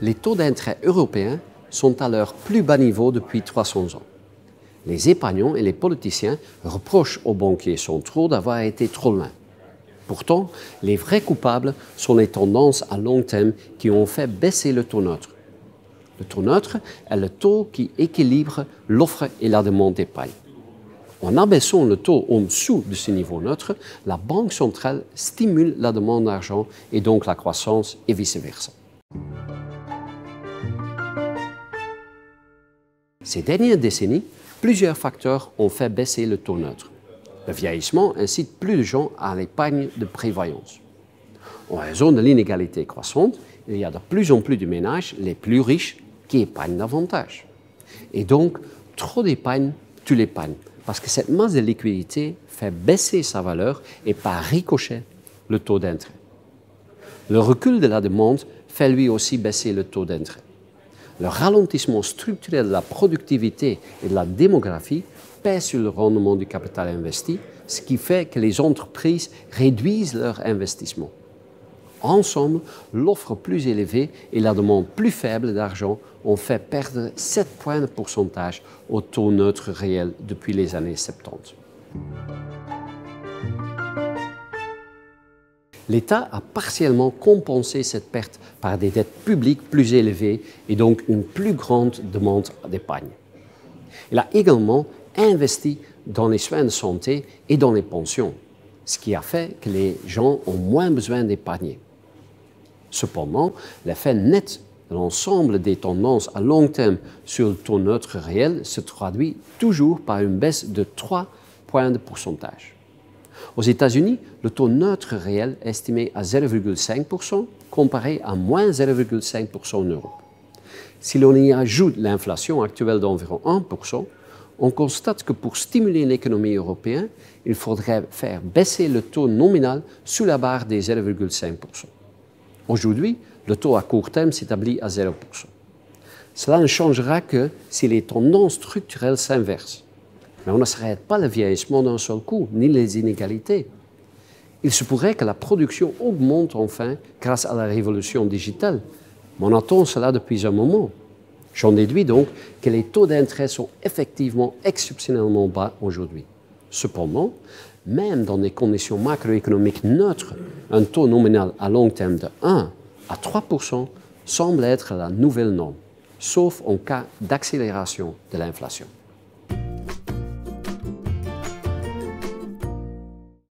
Les taux d'intérêt européens sont à leur plus bas niveau depuis 300 ans. Les épargnants et les politiciens reprochent aux banquiers centraux d'avoir été trop loin. Pourtant, les vrais coupables sont les tendances à long terme qui ont fait baisser le taux neutre. Le taux neutre est le taux qui équilibre l'offre et la demande d'épargne. En abaissant le taux en dessous de ce niveau neutre, la Banque centrale stimule la demande d'argent et donc la croissance et vice-versa. Ces dernières décennies, plusieurs facteurs ont fait baisser le taux neutre. Le vieillissement incite plus de gens à l'épargne de prévoyance. En raison de l'inégalité croissante, il y a de plus en plus de ménages, les plus riches, qui épargnent davantage. Et donc, trop d'épargne tue l'épargne, parce que cette masse de liquidité fait baisser sa valeur et par ricochet le taux d'intérêt. Le recul de la demande fait lui aussi baisser le taux d'intérêt. Le ralentissement structurel de la productivité et de la démographie pèse sur le rendement du capital investi, ce qui fait que les entreprises réduisent leur investissement. Ensemble, l'offre plus élevée et la demande plus faible d'argent ont fait perdre 7 points de pourcentage au taux neutre réel depuis les années 70. L'État a partiellement compensé cette perte par des dettes publiques plus élevées et donc une plus grande demande d'épargne. Il a également investi dans les soins de santé et dans les pensions, ce qui a fait que les gens ont moins besoin d'épargner. Cependant, l'effet net de l'ensemble des tendances à long terme sur le taux neutre réel se traduit toujours par une baisse de 3 points de pourcentage. Aux États-Unis, le taux neutre réel est estimé à 0,5% comparé à moins 0,5% en Europe. Si l'on y ajoute l'inflation actuelle d'environ 1%, on constate que pour stimuler l'économie européenne, il faudrait faire baisser le taux nominal sous la barre des 0,5%. Aujourd'hui, le taux à court terme s'établit à 0%. Cela ne changera que si les tendances structurelles s'inversent. Mais on ne s'arrête pas le vieillissement d'un seul coup, ni les inégalités. Il se pourrait que la production augmente enfin grâce à la révolution digitale. Mais on attend cela depuis un moment. J'en déduis donc que les taux d'intérêt sont effectivement exceptionnellement bas aujourd'hui. Cependant, même dans des conditions macroéconomiques neutres, un taux nominal à long terme de 1 à 3% semble être la nouvelle norme, sauf en cas d'accélération de l'inflation.